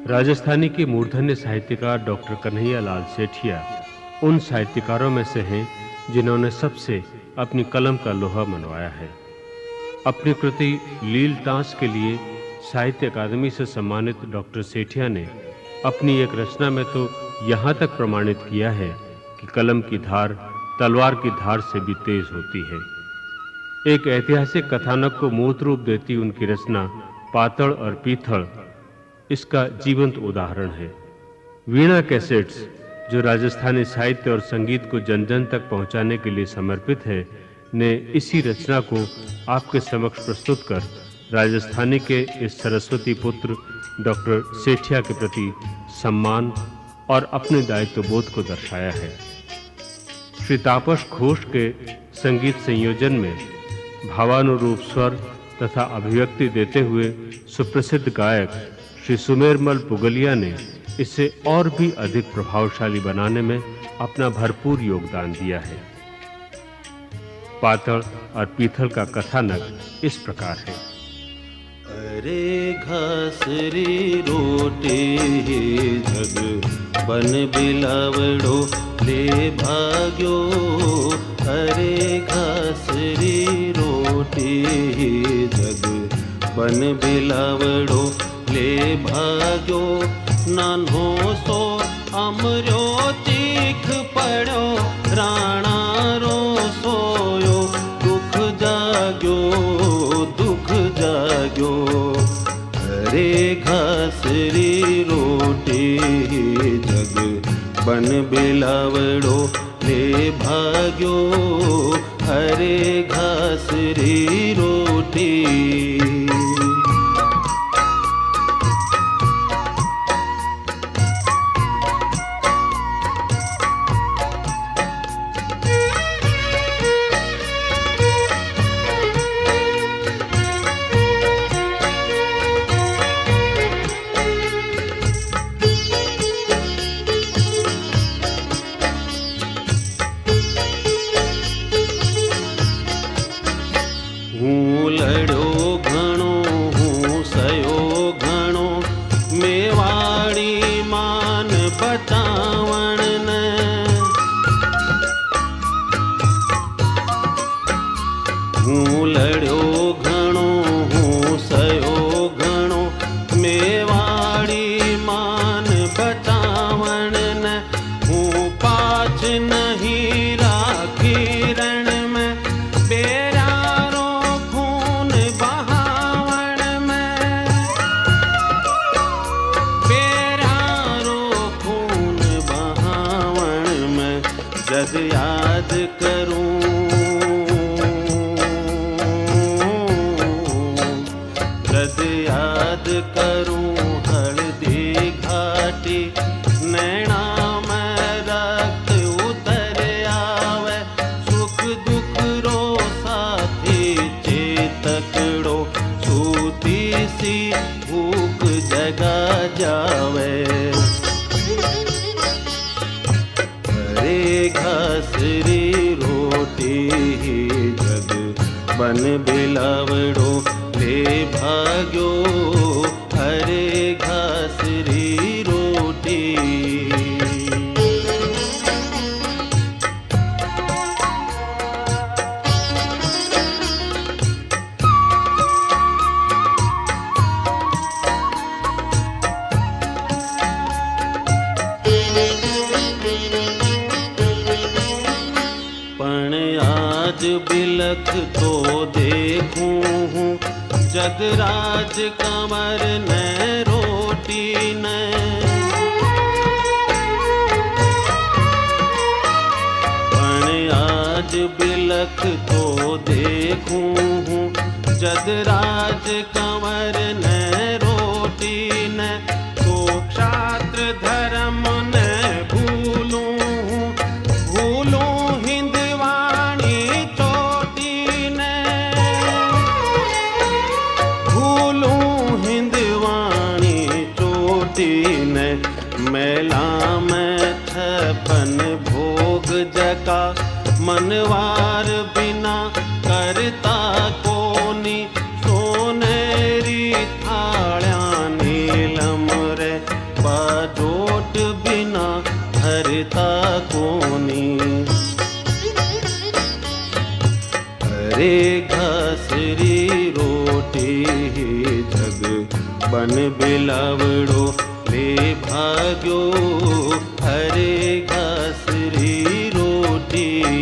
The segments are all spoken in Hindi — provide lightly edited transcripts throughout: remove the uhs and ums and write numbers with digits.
राजस्थानी के मूर्धन्य साहित्यकार डॉक्टर कन्हैयालाल सेठिया उन साहित्यकारों में से हैं जिन्होंने सबसे अपनी कलम का लोहा मनवाया है। अपनी कृति लील टांस के लिए साहित्य अकादमी से सम्मानित डॉक्टर सेठिया ने अपनी एक रचना में तो यहाँ तक प्रमाणित किया है कि कलम की धार तलवार की धार से भी तेज होती है। एक ऐतिहासिक कथानक को मूर्त रूप देती उनकी रचना पातड़ और पीथड़ इसका जीवंत उदाहरण है। वीणा कैसेट्स, जो राजस्थानी साहित्य और संगीत को जन-जन तक पहुंचाने के लिए समर्पित है, ने इसी रचना को आपके समक्ष प्रस्तुत कर राजस्थानी के इस सरस्वती पुत्र डॉक्टर सेठिया के प्रति सम्मान और अपने दायित्व बोध को दर्शाया है। श्री तापस घोष के संगीत संयोजन में भावानुरूप स्वर तथा अभिव्यक्ति देते हुए सुप्रसिद्ध गायक श्री सुमेरमल पुगलिया ने इसे और भी अधिक प्रभावशाली बनाने में अपना भरपूर योगदान दिया है। पातड़ और पीथल का कथानक इस प्रकार है। अरे घासरी रोटी जग बन बिलावड़ो ले भाग्यो, अरे घासरी रोटी जग बन बिलावड़ो ले भाग्यो, नान्हो सो अमरो चीख पड़ो राणा रो सोयो, दुख जाग्यो दुख जाग्यो, अरे घासरी रोटी जग बन बिलावड़ो ले भाग्यो, अरे घासरी रोटी। हूँ लड़ो घणो हूँ सयो घणो, मेवाड़ी मान बचावण ने, हूँ लड़ो घणो हूँ सयो घणो, मेवाड़ी मान बचावण ने, हूँ पाछ नहीं राखी रण में बेरा जद याद करूं, जद याद करूं हल्दी घाटी, नैना में रक्त उतर आवे, सुख दुख रो साथी चेतकड़ो, सूती सी भूख जगा जावे, घासरी रोटी जग बन बिलावड़ो ले भाग्यो, अरे घासरी रोटी। आज बिलख तो देखूं हूँ जगराज कंवर ने रोटी ने, पण आज बिलख तो देखूं हूँ जगराज कंवर ने रोटी ने, तो क्षात्र धर्म ने भूलूं हूँ, भूलूं मेला में छपन भोग जका, मनवार बिना करता कोनी, सोनेरी थाळ्या नीलम रे करता कोनी। अरे घसरी रोटी जग बन बिलावड़ो ले भाग्यो। अरे घसरी रोटी।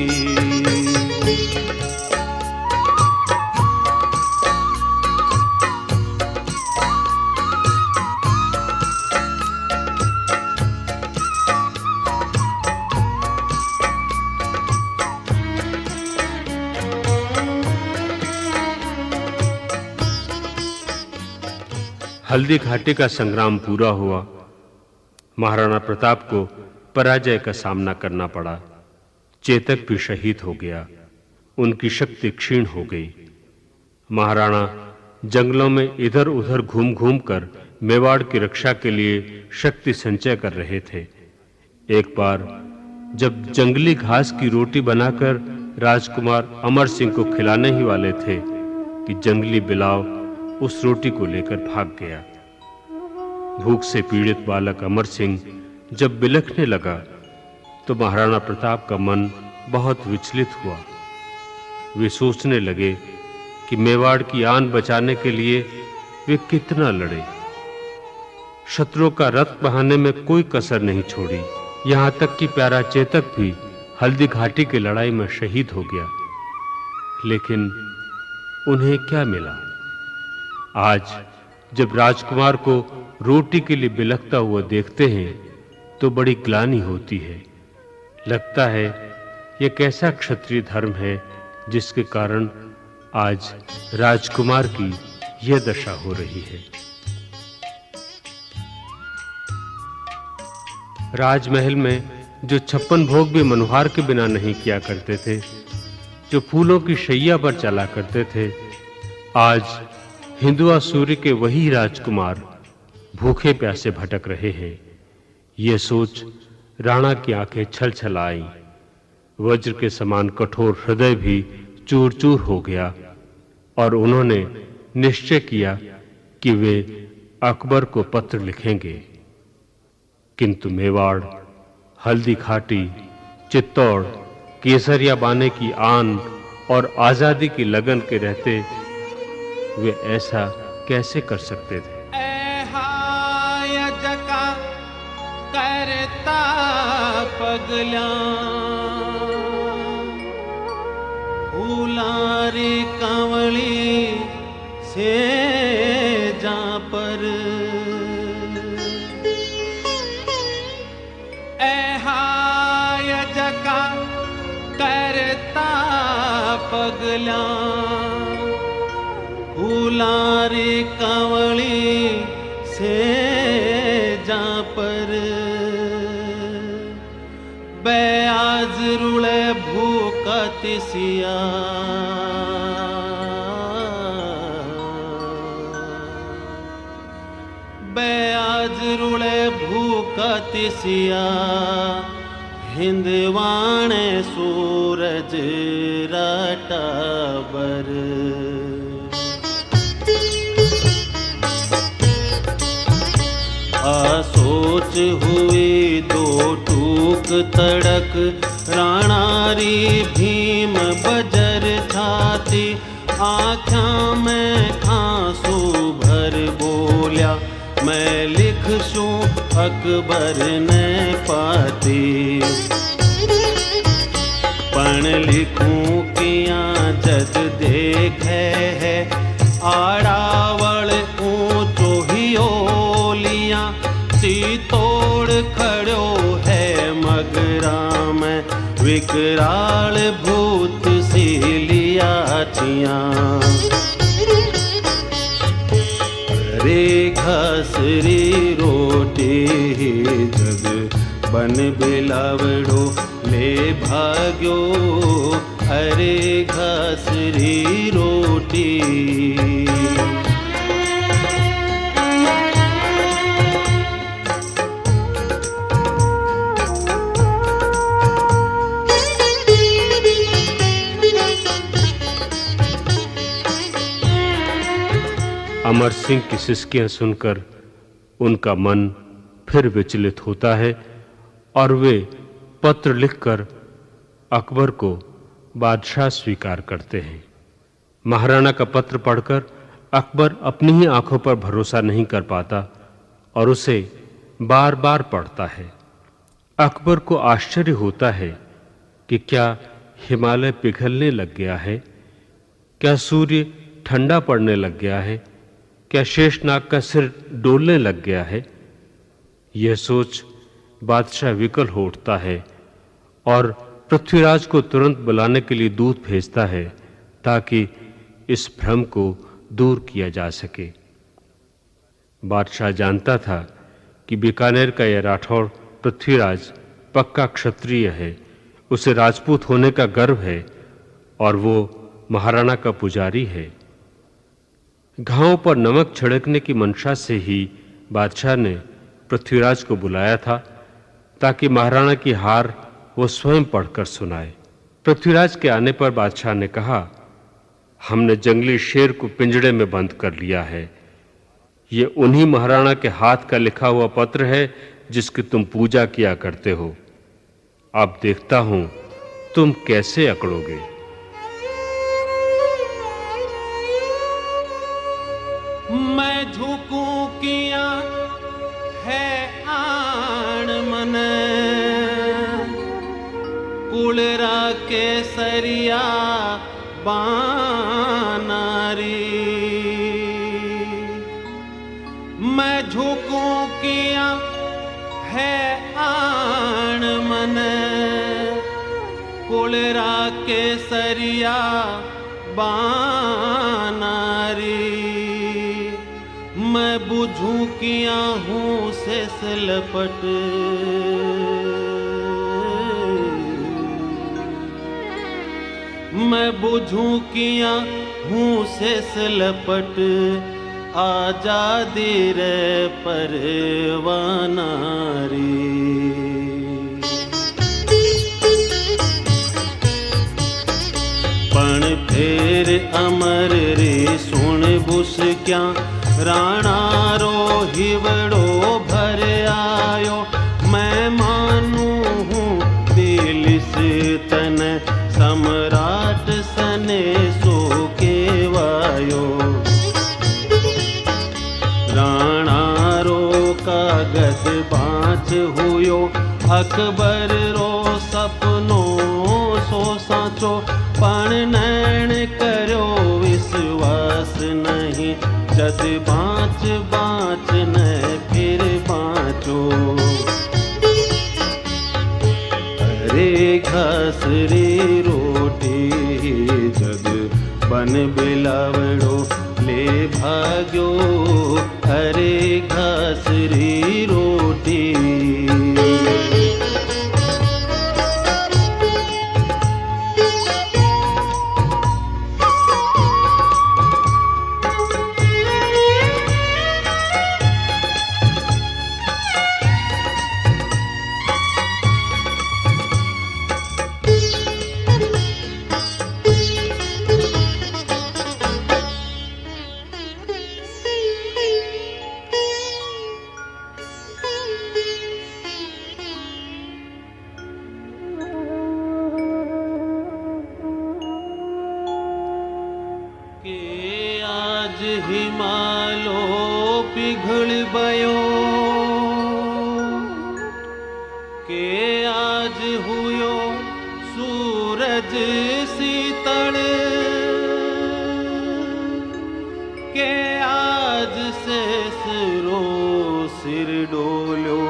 हल्दी घाटी का संग्राम पूरा हुआ। महाराणा प्रताप को पराजय का सामना करना पड़ा। चेतक भी शहीद हो गया। उनकी शक्ति क्षीण हो गई। महाराणा जंगलों में इधर-उधर घूम-घूम कर मेवाड़ की रक्षा के लिए शक्ति संचय कर रहे थे। एक बार जब जंगली घास की रोटी बनाकर राजकुमार अमर सिंह को खिलाने ही वाले थे कि जंगली बिलाव उस रोटी को लेकर भाग गया। भूख से पीड़ित बालक अमर सिंह जब बिलखने लगा तो महाराणा प्रताप का मन बहुत विचलित हुआ। वे सोचने लगे कि मेवाड़ की आन बचाने के लिए वे कितना लड़े। शत्रुओं का रक्त बहाने में कोई कसर नहीं छोड़ी। यहाँ तक कि प्यारा चेतक भी हल्दी घाटी की लड़ाई में शहीद हो गया। लेकिन उन्हें क्या मिला? आज जब राजकुमार को रोटी के लिए बिलखता हुआ देखते हैं तो बड़ी ग्लानि होती है। लगता है यह कैसा क्षत्रिय धर्म है जिसके कारण आज राजकुमार की यह दशा हो रही है। राजमहल में जो 56 भोग भी मनोहार के बिना नहीं किया करते थे, जो फूलों की शैया पर चला करते थे, आज हिंदुआ सूर्य के वही राजकुमार भूखे प्यासे भटक रहे हैं। ये सोच राणा की आंखें छल-छल आईं। वज्र के समान कठोर हृदय भी चूर-चूर हो गया और उन्होंने निश्चय किया कि वे अकबर को पत्र लिखेंगे। किंतु मेवाड़, हल्दी घाटी, चित्तौड़, केसरिया बाने की आन और आजादी की लगन के रहते वे ऐसा कैसे कर सकते थे? जका करता पगला फूलारी कंवली से जा पर। जका करता पगला फूलारी कंवली से जा पर। बयाज रुले भूखा तिसिया बयाज रुले भूखा तिसिया हिंदवाणे सूरज राटा बर। सोच हुई दो टूक तड़क राणारी भीम बजर छाती। आँखा में खांसू भर बोल्या मैं लिखसूं अकबर ने पाती। पण लिखूं किया जद देखे है आड़ावल ऊंचो हियोलिया। सी तोड़ खड़ो है मगरा में विकराल भूत सी लिया छिया। रे घसरी रोटी जग बन बिलावड़ो ले भाग्यो। अरे घसरी रोटी। अमर सिंह की सिसकियां सुनकर उनका मन फिर विचलित होता है और वे पत्र लिखकर अकबर को बादशाह स्वीकार करते हैं। महाराणा का पत्र पढ़कर अकबर अपनी ही आंखों पर भरोसा नहीं कर पाता और उसे बार-बार पढ़ता है। अकबर को आश्चर्य होता है कि क्या हिमालय पिघलने लग गया है? क्या सूर्य ठंडा पड़ने लग गया है? क्या शेषनाग का सिर डोलने लग गया है? यह सोच बादशाह विकल हो उठता है और पृथ्वीराज को तुरंत बुलाने के लिए दूत भेजता है ताकि इस भ्रम को दूर किया जा सके। बादशाह जानता था कि बीकानेर का यह राठौड़ पृथ्वीराज पक्का क्षत्रिय है, उसे राजपूत होने का गर्व है और वो महाराणा का पुजारी है। घावों पर नमक छिड़कने की मंशा से ही बादशाह ने पृथ्वीराज को बुलाया था ताकि महाराणा की हार वो स्वयं पढ़कर सुनाए। पृथ्वीराज के आने पर बादशाह ने कहा, हमने जंगली शेर को पिंजड़े में बंद कर लिया है। ये उन्हीं महाराणा के हाथ का लिखा हुआ पत्र है जिसकी तुम पूजा किया करते हो। अब देखता हूं तुम कैसे अकड़ोगे। मैं झुकूं किया है आण मन, कुलरा के सरिया बानारी। मैं झुकूं किया है आण मन, कुलरा के सरिया बानारी। मैं बुझूं किया हूँ शेष लपट, मैं बुझूं किया हूँ शेष लपट। आजादी रे परवानारी। पण फेर अमर रे सुन बुस क्या, राणा रो हिवड़ो भर आयो। मैं मानू हूँ दिल से तन, सम्राट सने सो केवायो। राणा रो कागज बाँच हुयो, अकबर रो सपनो सो साचो। पण नैण करो विश्वास नहीं, जद बाँच बाँच न फिर बाँचो। अरे घास रे रोटी जग बन बिलावड़ो ले भाग्यो। अरे घास रे रोटी। हिमालो पिघल बयो, के आज हुयो सूरज शीतल। के आज से सिरो सिर डोलो,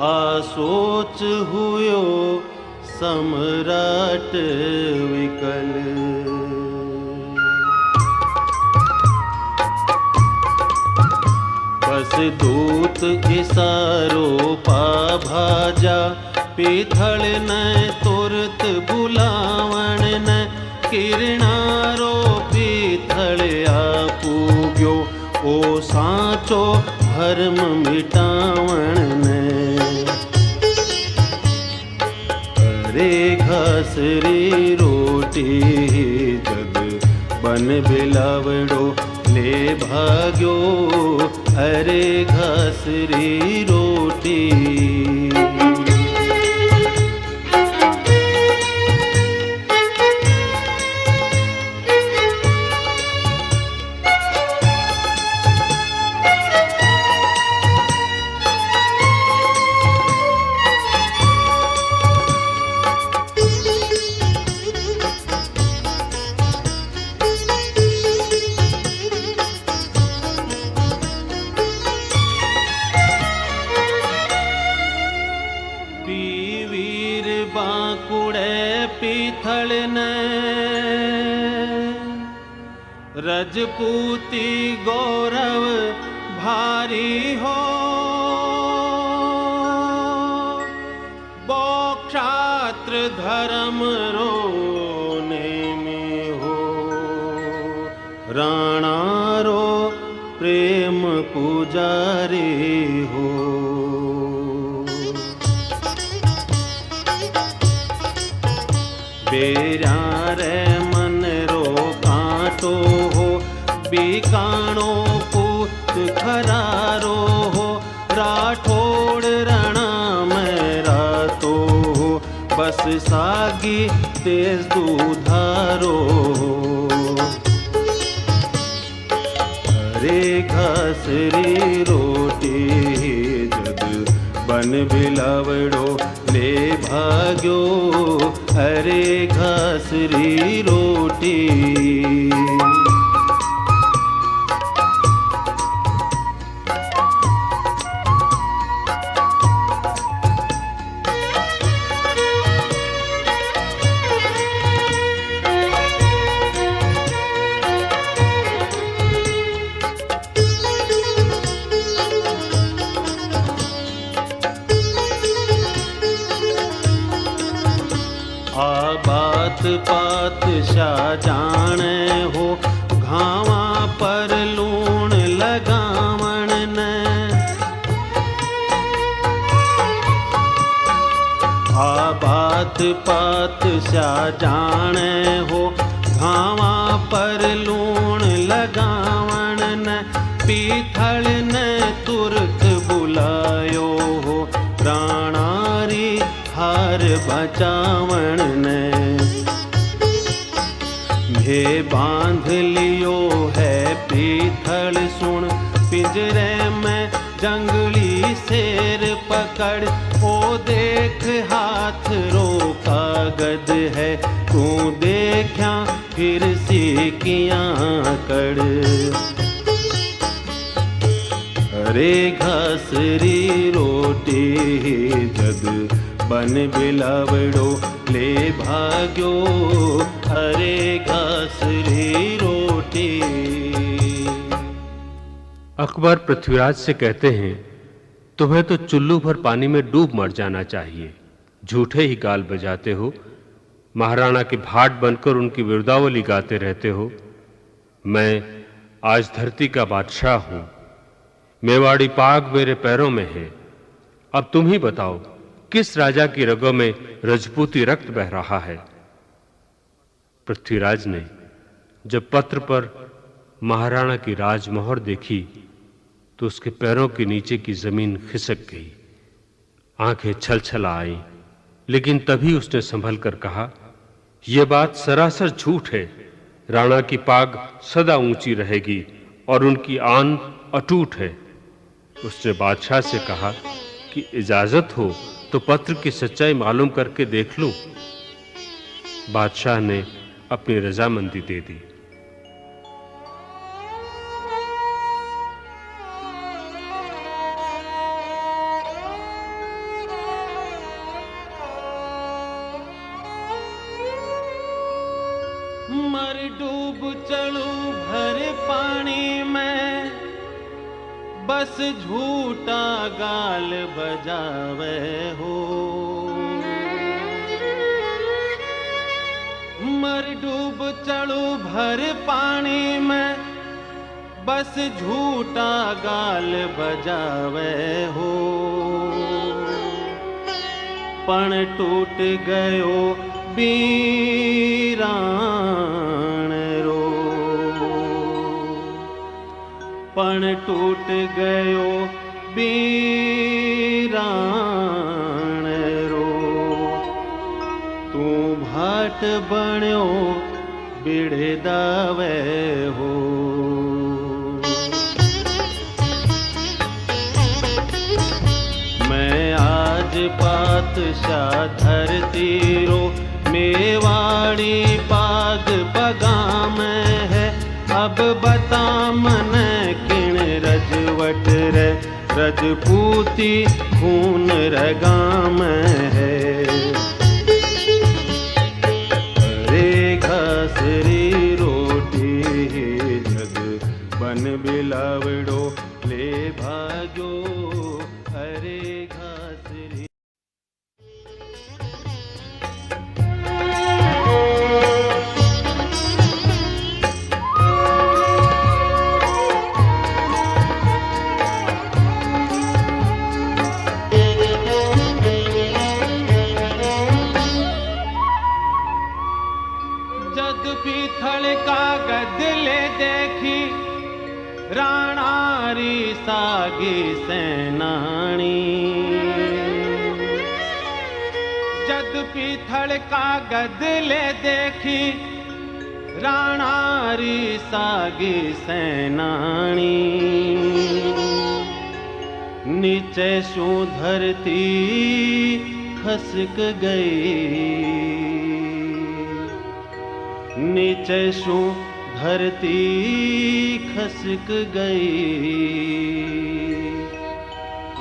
आ सोच हुयो सम्राट विकल। बस दूत इसारो पा भाजा, पीथल न तुरत बुलावण न। किरणारो पीथल आपूग्यो, ओ साचो भरम मिटावण न। अरे घास रे रोटी जग बन बिलावड़ो ले भाग्यो अरे घसरी रोटी। रजपूती गौरव भारी हो, क्षात्र धर्म रोने में हो, राणा रो प्रेम पुजारी हो। बेरा रे मन रो कांटो हो, बीकाणो पुत खरारो हो, राठौड़ रणा में रातो हो, बस सागी तेज दुधारो हो। अरे घसरी रोटी जद बन बिलावड़ो ले भाग्यो अरे घसरी रोटी। बात पात शाह जाने हो, घावा पर लूण लगावण ने। बात पात शाह जाने हो, घावा पर लूण लगावण ने। पीथल ने तुरत बुलायो हो, राणारी हार बचावण ने। भे बांध लियो है पीथल सुन, पिंजरे में जंगली शेर पकड़। ओ देख हाथ रो कागज है, तू देखा फिर सीकियां कड़। अरे घसरी रोटी जद बन बिलावड़ो ले भाग्यो अरे घसरी रोटी। अकबर पृथ्वीराज से कहते हैं, तुम्हें तो चुल्लू भर पानी में डूब मर जाना चाहिए, झूठे ही गाल बजाते हो, महाराणा की भाट बनकर उनकी विरुदावली गाते रहते हो। मैं आज धरती का बादशाह हूं, मेवाड़ी पाग मेरे पैरों में है। अब तुम ही बताओ, किस राजा की रगों में रजपूती रक्त बह रहा है? पृथ्वीराज ने जब पत्र पर महाराणा की राजमोहर देखी तो उसके पैरों के नीचे की जमीन खिसक गई, आंखें छलछला आईं। लेकिन तभी उसने संभल कर कहा, यह बात सरासर झूठ है। राणा की पाग सदा ऊंची रहेगी और उनकी आन अटूट है। उसने बादशाह से कहा कि इजाजत हो तो पत्र की सच्चाई मालूम करके देख लूं। बादशाह ने अपनी रजामंदी दे दी। मर डूब चलू भर पानी में, बस झूठा गाल बजावे हो। मर डूब चलू भर पानी में, बस झूठा गाल बजावे हो। पण टूट गयो बीरान रो, पण टूट गयो बीराण रो। तू भाट बण्यो बिड़े दावे हो। मैं आज पातशाह धरती रो, मेवाड़ी पाग पगा में है। अब बता मन किण रजवट रे, रजपूती खून रगा में है। अरे घासरी रोटी जग बन बिलावड़ो ले भाग्यो। अरे घासरी जग पीथल का गदले देखी, राणारी सागी सेनानी। जग पीथल का गदले देखी, राणारी सागी सेनानी। नीचे शू धरती खसक गई, नीचे शू धरती खसक गई।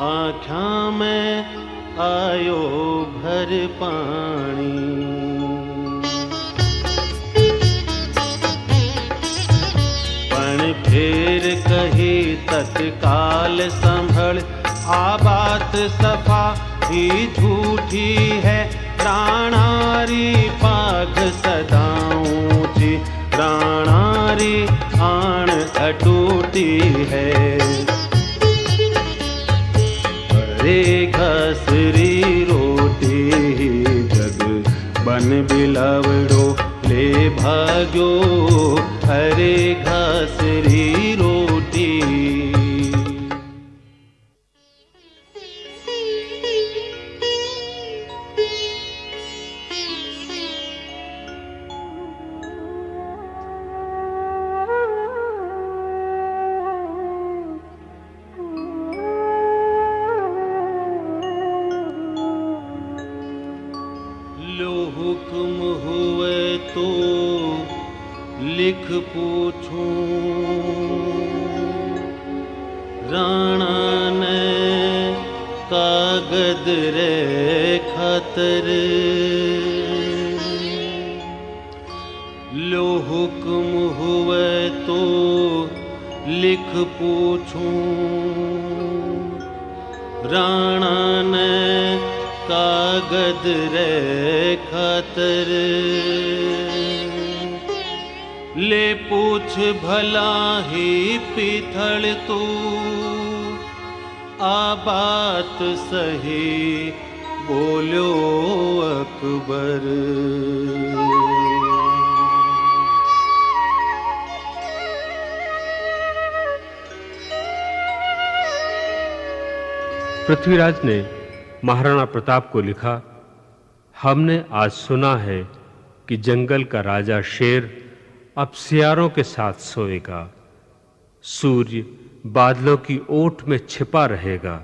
आँखा में आयो भर पानी। पण फिर कही तत्काल संभल, आ बात सफा ही झूठी है। राणारी पाग सदा ऊंची, राणारी आन अटूटी है। अरे घासरी रोटी जग बन बिलावड़ो ले भाग्यो। अरे घासरी रोटी हुक्म हुए तो लिख पूछूं। राणा ने कागद रे खातर, लो हुक्म हुए तो लिख पूछूं। राणा ने कागद रे खातर, ले पूछ भला ही पीथल तू। आ बात सही बोलो अकबर। पृथ्वीराज ने महाराणा प्रताप को लिखा, हमने आज सुना है कि जंगल का राजा शेर अब सियारों के साथ सोएगा। सूर्य बादलों की ओट में छिपा रहेगा।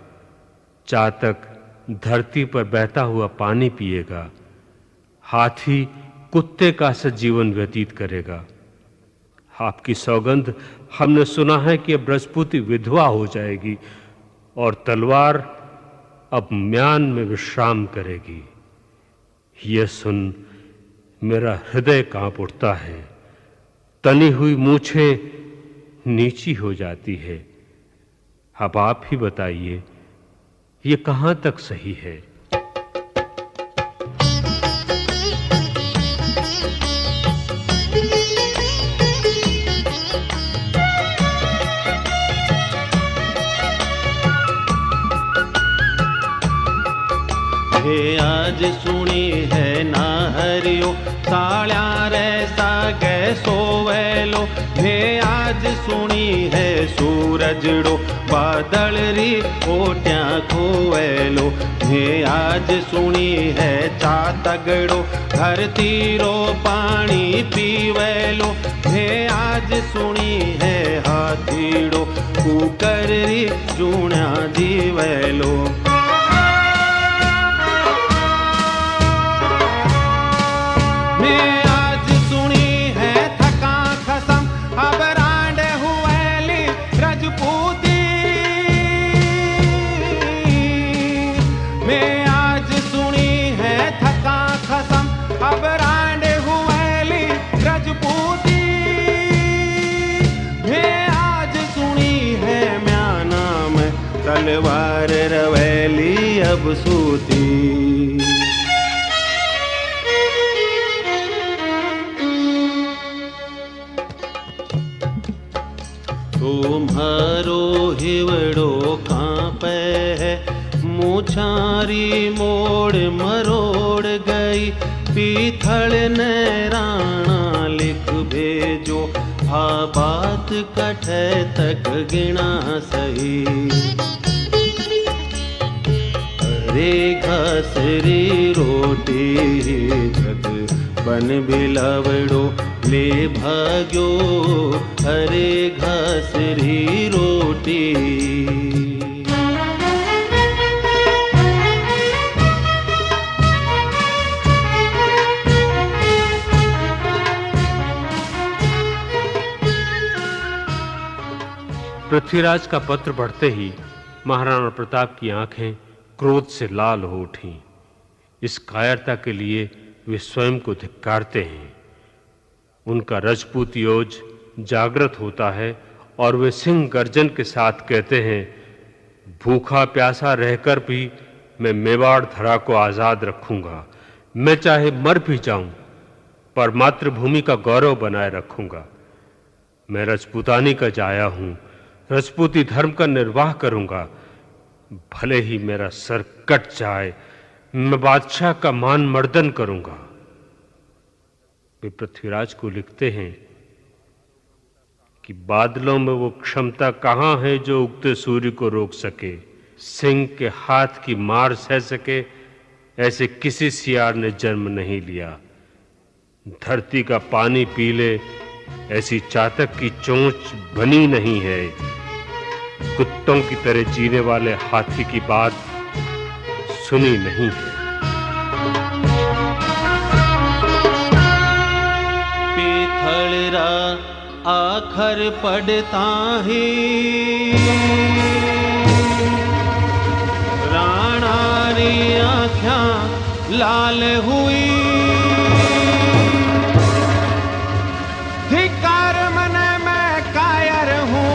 चातक धरती पर बहता हुआ पानी पिएगा। हाथी कुत्ते का सा जीवन व्यतीत करेगा। आपकी सौगंध, हमने सुना है कि अब रजपूती विधवा हो जाएगी और तलवार अब म्यान में विश्राम करेगी। यह सुन मेरा हृदय कांप उठता है। तनी हुई मूछें नीची हो जाती है। अब आप ही बताइए, ये कहां तक सही है? हे आज सुनी है ना हरियो, साल्या रे सागे सोवेलो। हे आज सुनी सुनी है सूरजड़ो बादल री ओट्या खोवेलो मैं आज सुनी है चातगड़ो धरती रो पानी पीवेलो मैं आज सुनी है हाथीड़ो कुकर री जूणा जीवेलो तलवार रवेली अब सूती तुम्हारो हिवड़ो कांपे है मुछारी मोड़ मरोड़ गई पीथल ने राणा लिख भेजो आ बात कठे तक गिना सही रे घासरी रोटी जग बन बिलावड़ो ले भाग्यो हरे घासरी रोटी पृथ्वीराज का पत्र पढ़ते ही महाराणा प्रताप की आंखें क्रोध से लाल हो उठी। इस कायरता के लिए वे स्वयं को धिक्कारते हैं। उनका रजपूत योज जागृत होता है और वे सिंह गर्जन के साथ कहते हैं, भूखा प्यासा रहकर भी मैं मेवाड़ धरा को आजाद रखूंगा। मैं चाहे मर भी जाऊं पर मातृभूमि का गौरव बनाए रखूंगा। मैं रजपूतानी का जाया हूं, रजपूती धर्म का निर्वाह करूंगा। भले ही मेरा सर कट जाए, मैं बादशाह का मान मर्दन करूंगा। वे पृथ्वीराज को लिखते हैं कि बादलों में वो क्षमता कहां है जो उगते सूर्य को रोक सके, सिंह के हाथ की मार सह सके, ऐसे किसी सियार ने जन्म नहीं लिया। धरती का पानी पी ले, ऐसी चातक की चोंच बनी नहीं है। कुत्तों की तरह जीने वाले हाथी की बात सुनी नहीं है। पीथलरा आखर पड़ता ही राणा री आँखें लाल हुई। धिक्कार मन मैं कायर हूँ,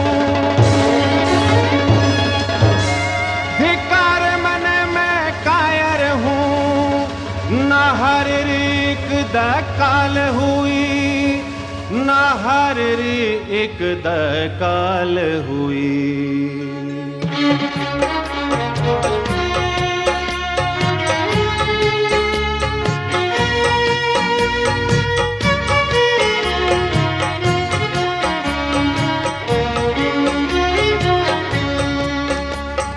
धिक्कार मन मैं कायर हूँ। न हर रीक दकाल हुई, न हर री एक दकाल हुई।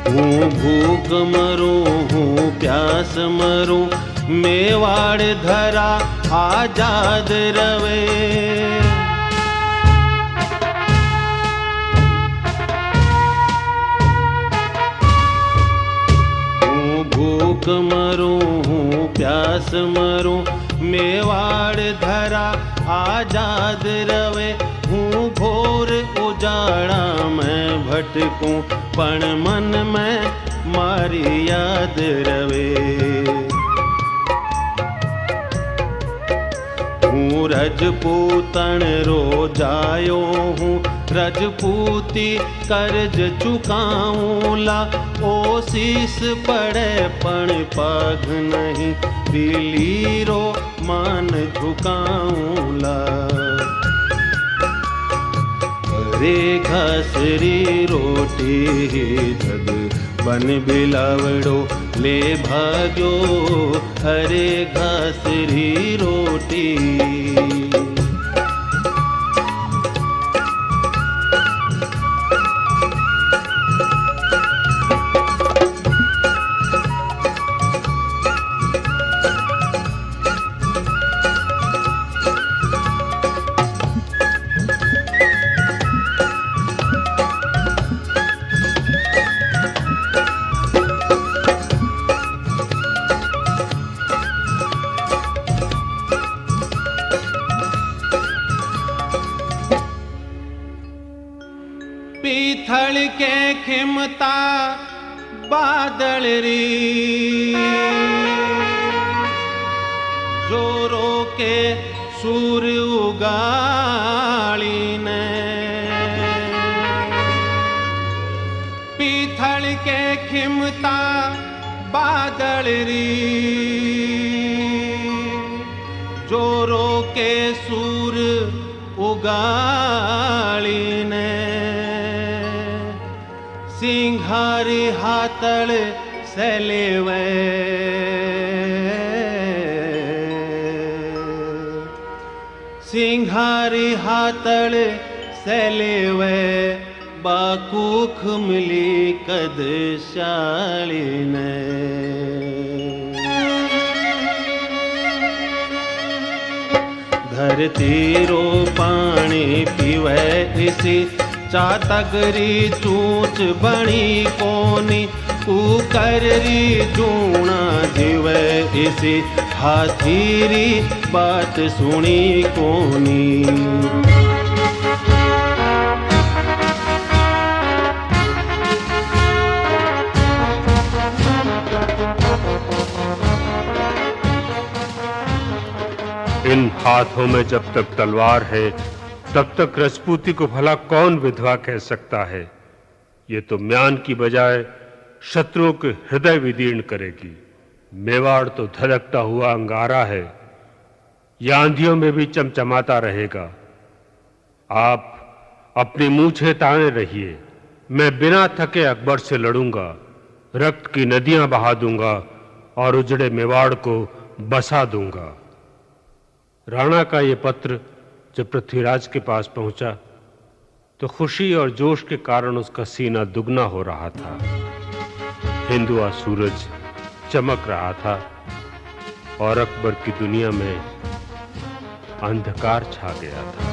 हूँ भूख मरूं, हूँ प्यास मरूं, मेवाड़ धरा आजाद रवे। हूँ भूख मरूं, हूँ प्यास मरूं, मेवाड़ धरा आजाद रवे। हूँ घोर उजाड़ा मैं भटकूं, पण मन में मारी याद रवे। हूँ रजपूतन रो जायो हूँ, रजपूती कर्ज चुकाऊं ला। ओ शीस पड़े पण पाघ नहीं, दिली रो मान झुकाऊं ला। रे घासरी रोटी जग बन बिलावड़ो ले भाग्यो हरे घासरी रोटी। के खिमता बादल री जोरो के सूर्य उगाड़ी ने पीथल के खिमता बादल री जोरो के सूर्य उगाड़ी ने सिंघारी हाथल सेलेवे सिंघारी हाथल सेलेवे बाकूख मिली कद शाली ने धरती रो पानी पीवे इसी चातगरी चूच बणी कोनी कुकररी जूना जीवे इसी हाथीरी बात सुनी कोनी इन हाथों में जब तक तलवार है तब तक राजपूती को भला कौन विधवा कह सकता है। ये तो म्यान की बजाय शत्रुओं के हृदय विदीर्ण करेगी। मेवाड़ तो धधकता हुआ अंगारा है, ये आंधियों में भी चमचमाता रहेगा। आप अपनी मूंछें ताने रहिए, मैं बिना थके अकबर से लड़ूंगा, रक्त की नदियां बहा दूंगा और उजड़े मेवाड़ को बसा दूंगा। राणा का ये पत्र जब पृथ्वीराज के पास पहुंचा तो खुशी और जोश के कारण उसका सीना दुगना हो रहा था। हिंदुआ सूरज चमक रहा था और अकबर की दुनिया में अंधकार छा गया था।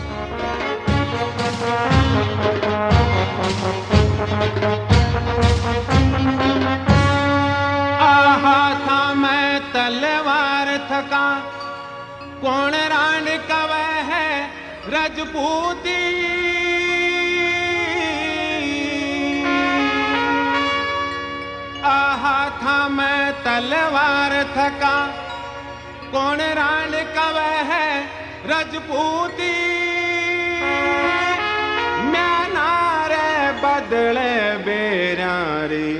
आहा था मैं तलवार थका कौन रान कवे है राजपूती आहा था मैं तलवार थका कौन रान कवे है राजपूती मैं नारे बदले बेरारी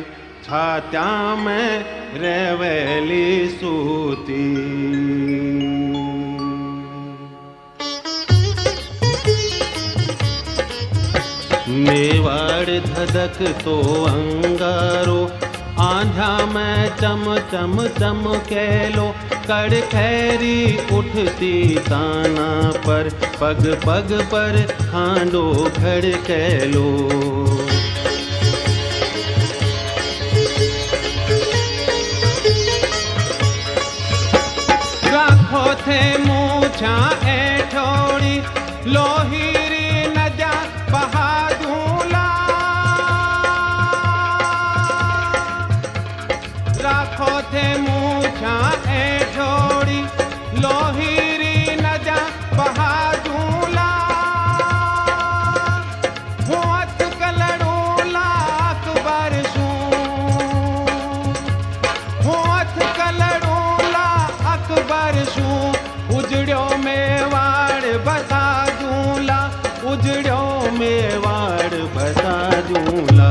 छात्या में रेवेली सूती मेवाड़ धधक तो अंगारो आंधा में चम चम चम केलो कड़ खैरी उठती ताना पर पग पग पर खांडो खड़ केलो राखो थे मूछा ऐठोड़ी लोहीरी नजा बहा राखो थे मूछा ऐठोड़ी लोहीरी नजा बहा दूला होत कलड़ूला अकबर शू होत कलड़ूला अकबर शू उजड़ो मेवाड़ बसा दूला उजड़ो मेवाड़ बसा दूला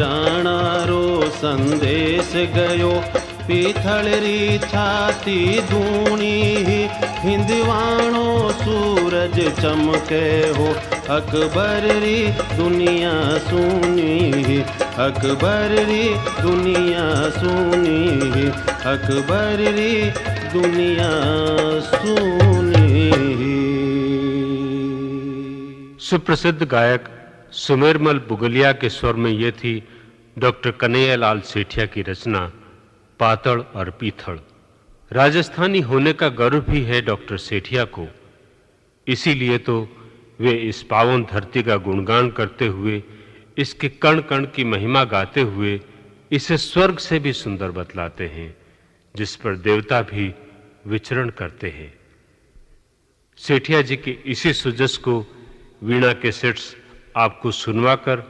राणा रो संदेश गयो पीथलरी छाती दूणी हिंदवाणो सूरज चमके हो अकबर री दुनिया सुनी अकबर री दुनिया सुनी अकबर री दुनिया सुनी। सुप्रसिद्ध गायक सुमेरमल बुगलिया के स्वर में ये थी डॉक्टर कन्हैयालाल सेठिया की रचना पातड़ और पीथड़। राजस्थानी होने का गर्व भी है डॉक्टर सेठिया को, इसीलिए तो वे इस पावन धरती का गुणगान करते हुए, इसके कण कण की महिमा गाते हुए इसे स्वर्ग से भी सुंदर बतलाते हैं, जिस पर देवता भी विचरण करते हैं। सेठिया जी के इसी सुजस को वीणा कैसेट्स आपको सुनवाकर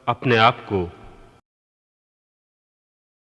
अपने आप को